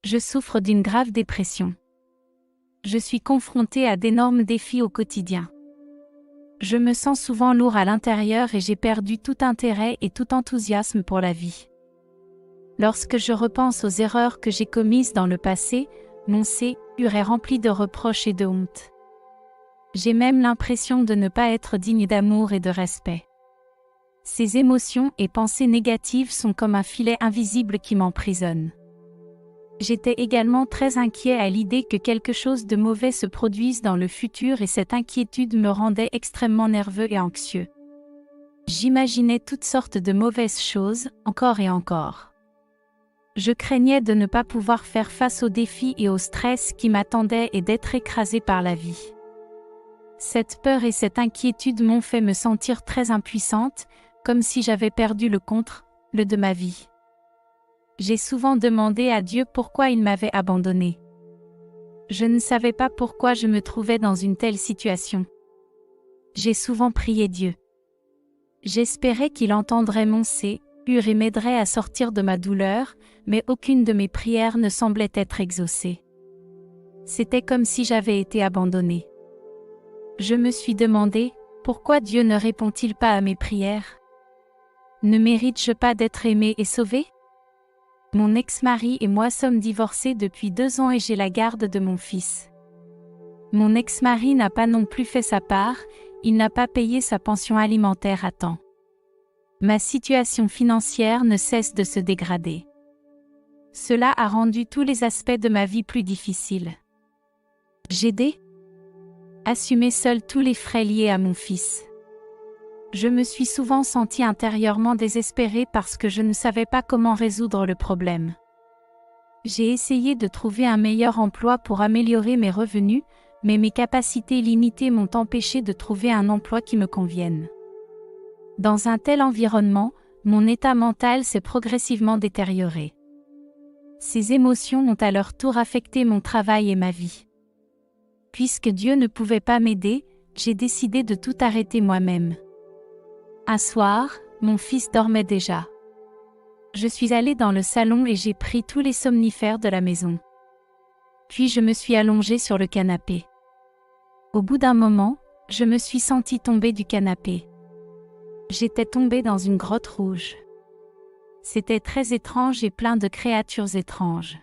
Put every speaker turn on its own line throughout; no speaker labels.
Je souffre d'une grave dépression. Je suis confrontée à d'énormes défis au quotidien. Je me sens souvent lourd à l'intérieur et j'ai perdu tout intérêt et tout enthousiasme pour la vie. Lorsque je repense aux erreurs que j'ai commises dans le passé, mon cœur est rempli de reproches et de honte. J'ai même l'impression de ne pas être digne d'amour et de respect. Ces émotions et pensées négatives sont comme un filet invisible qui m'emprisonne. J'étais également très inquiet à l'idée que quelque chose de mauvais se produise dans le futur et cette inquiétude me rendait extrêmement nerveux et anxieux. J'imaginais toutes sortes de mauvaises choses, encore et encore. Je craignais de ne pas pouvoir faire face aux défis et au stress qui m'attendaient et d'être écrasé par la vie. Cette peur et cette inquiétude m'ont fait me sentir très impuissante, comme si j'avais perdu le contrôle de ma vie. J'ai souvent demandé à Dieu pourquoi il m'avait abandonnée. Je ne savais pas pourquoi je me trouvais dans une telle situation. J'ai souvent prié Dieu. J'espérais qu'il entendrait mon cœur et m'aiderait à sortir de ma douleur, mais aucune de mes prières ne semblait être exaucée. C'était comme si j'avais été abandonnée. Je me suis demandé, pourquoi Dieu ne répond-il pas à mes prières? Ne mérite-je pas d'être aimée et sauvée? Mon ex-mari et moi sommes divorcés depuis 2 ans et j'ai la garde de mon fils. Mon ex-mari n'a pas non plus fait sa part, il n'a pas payé sa pension alimentaire à temps. Ma situation financière ne cesse de se dégrader. Cela a rendu tous les aspects de ma vie plus difficiles. J'ai assumé seul tous les frais liés à mon fils. Je me suis souvent sentie intérieurement désespérée parce que je ne savais pas comment résoudre le problème. J'ai essayé de trouver un meilleur emploi pour améliorer mes revenus, mais mes capacités limitées m'ont empêché de trouver un emploi qui me convienne. Dans un tel environnement, mon état mental s'est progressivement détérioré. Ces émotions ont à leur tour affecté mon travail et ma vie. Puisque Dieu ne pouvait pas m'aider, j'ai décidé de tout arrêter moi-même. Un soir, mon fils dormait déjà. Je suis allée dans le salon et j'ai pris tous les somnifères de la maison. Puis je me suis allongée sur le canapé. Au bout d'un moment, je me suis sentie tomber du canapé. J'étais tombée dans une grotte rouge. C'était très étrange et plein de créatures étranges.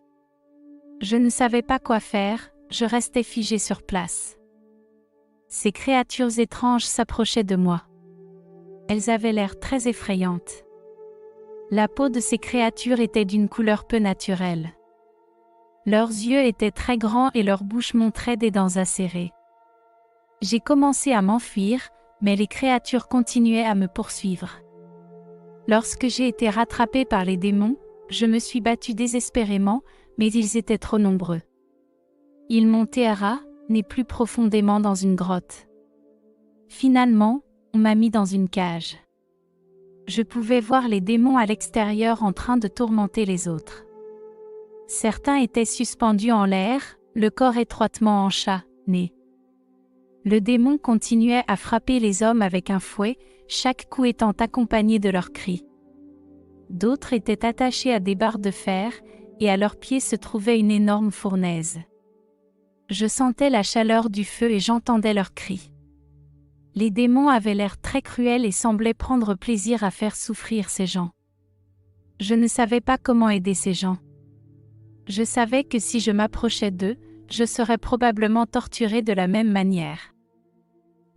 Je ne savais pas quoi faire, je restais figée sur place. Ces créatures étranges s'approchaient de moi. Elles avaient l'air très effrayantes. La peau de ces créatures était d'une couleur peu naturelle. Leurs yeux étaient très grands et leur bouche montrait des dents acérées. J'ai commencé à m'enfuir, mais les créatures continuaient à me poursuivre. Lorsque j'ai été rattrapée par les démons, je me suis battue désespérément, mais ils étaient trop nombreux. Ils m'ont enterrée plus profondément dans une grotte. Finalement, on m'a mis dans une cage. Je pouvais voir les démons à l'extérieur en train de tourmenter les autres. Certains étaient suspendus en l'air, le corps étroitement enchaîné. Le démon continuait à frapper les hommes avec un fouet, chaque coup étant accompagné de leurs cris. D'autres étaient attachés à des barres de fer, et à leurs pieds se trouvait une énorme fournaise. Je sentais la chaleur du feu et j'entendais leurs cris. Les démons avaient l'air très cruels et semblaient prendre plaisir à faire souffrir ces gens. Je ne savais pas comment aider ces gens. Je savais que si je m'approchais d'eux, je serais probablement torturée de la même manière.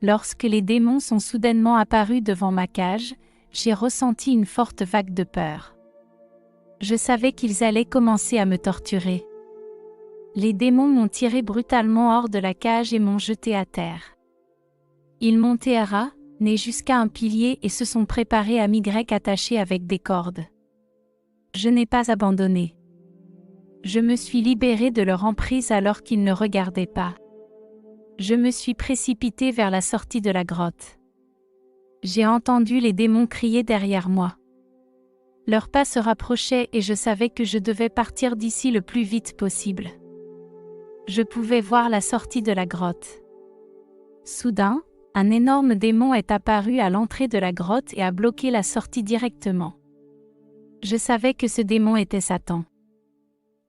Lorsque les démons sont soudainement apparus devant ma cage, j'ai ressenti une forte vague de peur. Je savais qu'ils allaient commencer à me torturer. Les démons m'ont tiré brutalement hors de la cage et m'ont jeté à terre. Ils m'ont enterrée jusqu'à un pilier et se sont préparés à m'y attacher avec des cordes. Je n'ai pas abandonné. Je me suis libérée de leur emprise alors qu'ils ne regardaient pas. Je me suis précipitée vers la sortie de la grotte. J'ai entendu les démons crier derrière moi. Leurs pas se rapprochaient et je savais que je devais partir d'ici le plus vite possible. Je pouvais voir la sortie de la grotte. Soudain, un énorme démon est apparu à l'entrée de la grotte et a bloqué la sortie directement. Je savais que ce démon était Satan.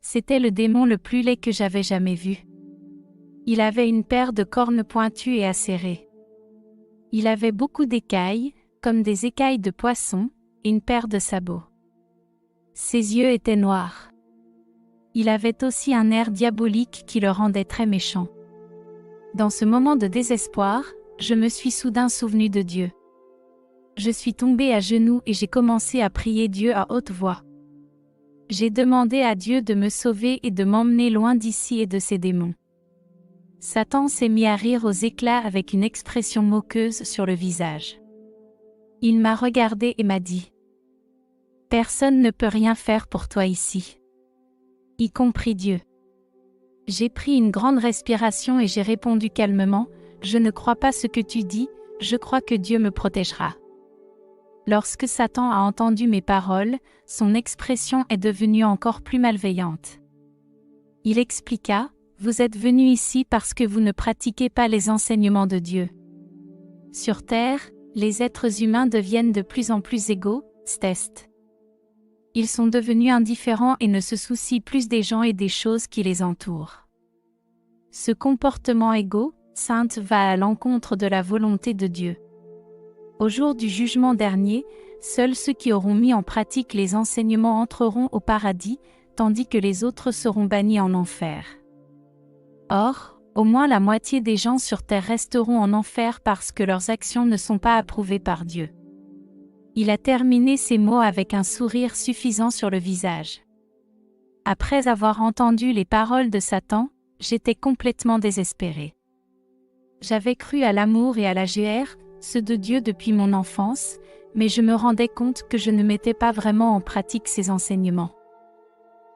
C'était le démon le plus laid que j'avais jamais vu. Il avait une paire de cornes pointues et acérées. Il avait beaucoup d'écailles, comme des écailles de poisson, et une paire de sabots. Ses yeux étaient noirs. Il avait aussi un air diabolique qui le rendait très méchant. Dans ce moment de désespoir, je me suis soudain souvenu de Dieu. Je suis tombée à genoux et j'ai commencé à prier Dieu à haute voix. J'ai demandé à Dieu de me sauver et de m'emmener loin d'ici et de ces démons. Satan s'est mis à rire aux éclats avec une expression moqueuse sur le visage. Il m'a regardé et m'a dit : « Personne ne peut rien faire pour toi ici. Y compris Dieu. » J'ai pris une grande respiration et j'ai répondu calmement : « Je ne crois pas ce que tu dis, je crois que Dieu me protégera. » Lorsque Satan a entendu mes paroles, son expression est devenue encore plus malveillante. Il expliqua : « Vous êtes venus ici parce que vous ne pratiquez pas les enseignements de Dieu. Sur Terre, les êtres humains deviennent de plus en plus égoïstes. Ils sont devenus indifférents et ne se soucient plus des gens et des choses qui les entourent. Ce comportement égoïste va à l'encontre de la volonté de Dieu. Au jour du jugement dernier, seuls ceux qui auront mis en pratique les enseignements entreront au paradis, tandis que les autres seront bannis en enfer. Or, au moins la moitié des gens sur terre resteront en enfer parce que leurs actions ne sont pas approuvées par Dieu. » Il a terminé ces mots avec un sourire suffisant sur le visage. Après avoir entendu les paroles de Satan, j'étais complètement désespérée. J'avais cru à l'amour et à la GR, ceux de Dieu depuis mon enfance, mais je me rendais compte que je ne mettais pas vraiment en pratique ces enseignements.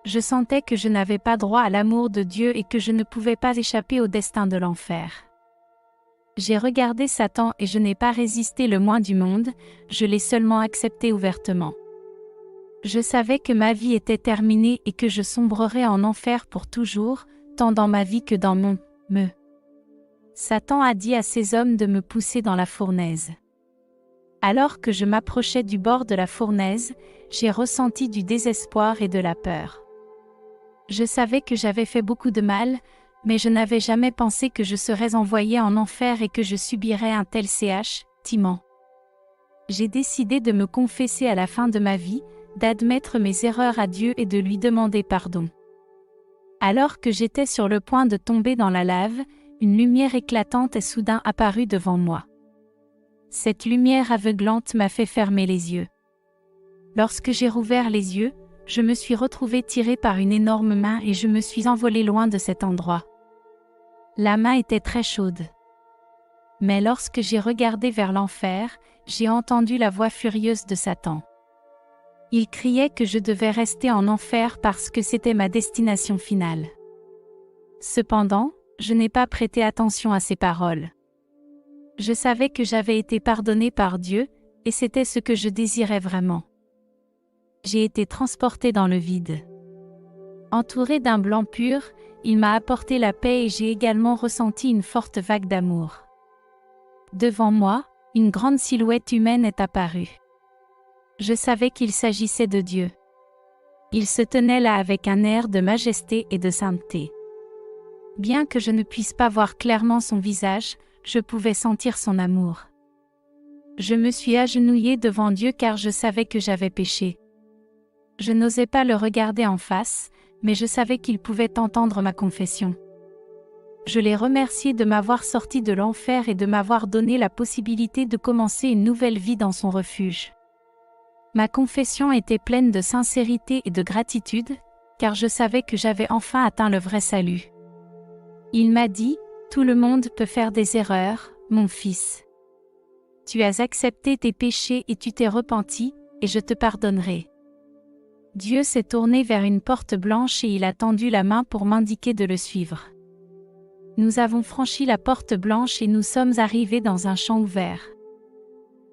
Je sentais que je n'avais pas droit à l'amour de Dieu et que je ne pouvais pas échapper au destin de l'enfer. J'ai regardé Satan et je n'ai pas résisté le moins du monde, je l'ai seulement accepté ouvertement. Je savais que ma vie était terminée et que je sombrerais en enfer pour toujours, tant dans ma vie que dans mon me. Satan a dit à ces hommes de me pousser dans la fournaise. Alors que je m'approchais du bord de la fournaise, j'ai ressenti du désespoir et de la peur. Je savais que j'avais fait beaucoup de mal, mais je n'avais jamais pensé que je serais envoyée en enfer et que je subirais un tel châtiment. J'ai décidé de me confesser à la fin de ma vie, d'admettre mes erreurs à Dieu et de lui demander pardon. Alors que j'étais sur le point de tomber dans la lave, une lumière éclatante est soudain apparue devant moi. Cette lumière aveuglante m'a fait fermer les yeux. Lorsque j'ai rouvert les yeux, je me suis retrouvée tirée par une énorme main et je me suis envolée loin de cet endroit. La main était très chaude. Mais lorsque j'ai regardé vers l'enfer, j'ai entendu la voix furieuse de Satan. Il criait que je devais rester en enfer parce que c'était ma destination finale. Cependant, je n'ai pas prêté attention à ces paroles. Je savais que j'avais été pardonnée par Dieu, et c'était ce que je désirais vraiment. J'ai été transportée dans le vide. Entourée d'un blanc pur, il m'a apporté la paix et j'ai également ressenti une forte vague d'amour. Devant moi, une grande silhouette humaine est apparue. Je savais qu'il s'agissait de Dieu. Il se tenait là avec un air de majesté et de sainteté. Bien que je ne puisse pas voir clairement son visage, je pouvais sentir son amour. Je me suis agenouillée devant Dieu car je savais que j'avais péché. Je n'osais pas le regarder en face, mais je savais qu'il pouvait entendre ma confession. Je l'ai remercié de m'avoir sorti de l'enfer et de m'avoir donné la possibilité de commencer une nouvelle vie dans son refuge. Ma confession était pleine de sincérité et de gratitude, car je savais que j'avais enfin atteint le vrai salut. Il m'a dit : « Tout le monde peut faire des erreurs, mon fils. Tu as accepté tes péchés et tu t'es repenti, et je te pardonnerai. » Dieu s'est tourné vers une porte blanche et il a tendu la main pour m'indiquer de le suivre. Nous avons franchi la porte blanche et nous sommes arrivés dans un champ ouvert.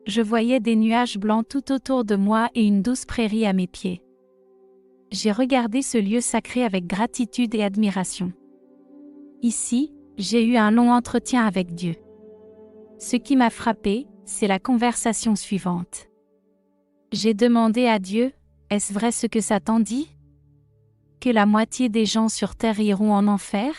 Je voyais des nuages blancs tout autour de moi et une douce prairie à mes pieds. J'ai regardé ce lieu sacré avec gratitude et admiration. Ici, j'ai eu un long entretien avec Dieu. Ce qui m'a frappé, c'est la conversation suivante. J'ai demandé à Dieu : « Est-ce vrai ce que Satan dit ? que la moitié des gens sur terre iront en enfer?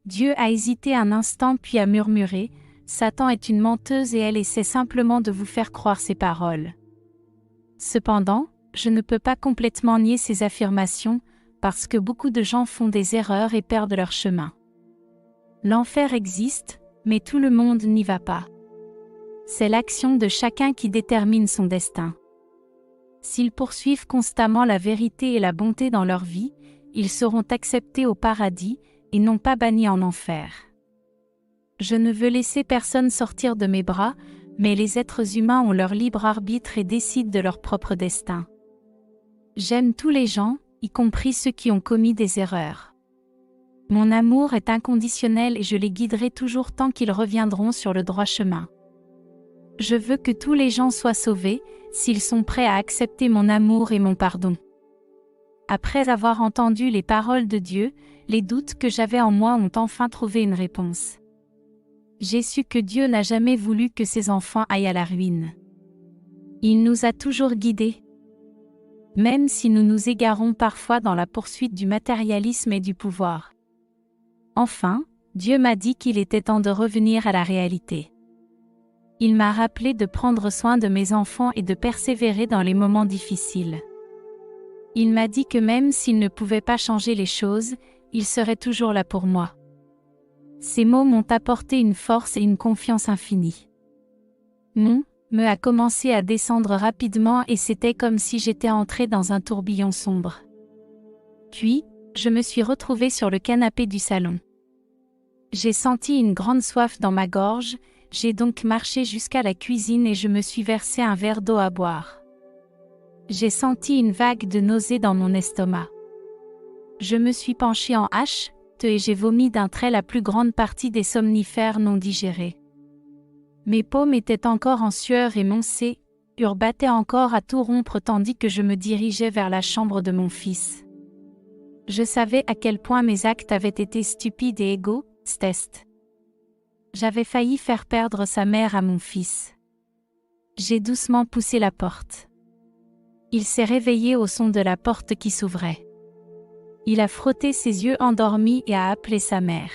Dieu a hésité un instant puis a murmuré, Satan est une menteuse et elle essaie simplement de vous faire croire ses paroles. Cependant, je ne peux pas complètement nier ces affirmations, parce que beaucoup de gens font des erreurs et perdent leur chemin. L'enfer existe, mais tout le monde n'y va pas. C'est l'action de chacun qui détermine son destin. S'ils poursuivent constamment la vérité et la bonté dans leur vie, ils seront acceptés au paradis, et non pas bannis en enfer. Je ne veux laisser personne sortir de mes bras, mais les êtres humains ont leur libre arbitre et décident de leur propre destin. J'aime tous les gens, y compris ceux qui ont commis des erreurs. Mon amour est inconditionnel et je les guiderai toujours tant qu'ils reviendront sur le droit chemin. Je veux que tous les gens soient sauvés, s'ils sont prêts à accepter mon amour et mon pardon. Après avoir entendu les paroles de Dieu, les doutes que j'avais en moi ont enfin trouvé une réponse. J'ai su que Dieu n'a jamais voulu que ses enfants aillent à la ruine. Il nous a toujours guidés. Même si nous nous égarons parfois dans la poursuite du matérialisme et du pouvoir. Enfin, Dieu m'a dit qu'il était temps de revenir à la réalité. Il m'a rappelé de prendre soin de mes enfants et de persévérer dans les moments difficiles. Il m'a dit que même s'il ne pouvait pas changer les choses, il serait toujours là pour moi. Ces mots m'ont apporté une force et une confiance infinie. Mon me a commencé à descendre rapidement et c'était comme si j'étais entrée dans un tourbillon sombre. Puis, je me suis retrouvée sur le canapé du salon. J'ai senti une grande soif dans ma gorge, j'ai donc marché jusqu'à la cuisine et je me suis versé un verre d'eau à boire. J'ai senti une vague de nausée dans mon estomac. Je me suis penchée en H, et j'ai vomi d'un trait la plus grande partie des somnifères non digérés. Mes paumes étaient encore en sueur et mon cœur battait encore à tout rompre tandis que je me dirigeais vers la chambre de mon fils. Je savais à quel point mes actes avaient été stupides et égoïstes. J'avais failli faire perdre sa mère à mon fils. J'ai doucement poussé la porte. Il s'est réveillé au son de la porte qui s'ouvrait. Il a frotté ses yeux endormis et a appelé sa mère.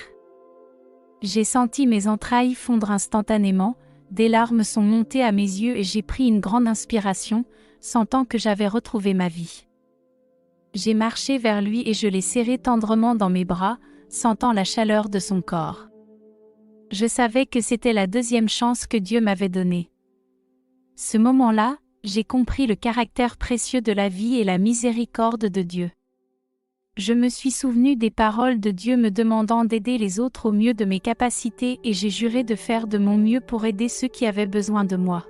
J'ai senti mes entrailles fondre instantanément, des larmes sont montées à mes yeux et j'ai pris une grande inspiration, sentant que j'avais retrouvé ma vie. J'ai marché vers lui et je l'ai serré tendrement dans mes bras, sentant la chaleur de son corps. Je savais que c'était la deuxième chance que Dieu m'avait donnée. Ce moment-là, j'ai compris le caractère précieux de la vie et la miséricorde de Dieu. Je me suis souvenu des paroles de Dieu me demandant d'aider les autres au mieux de mes capacités et j'ai juré de faire de mon mieux pour aider ceux qui avaient besoin de moi.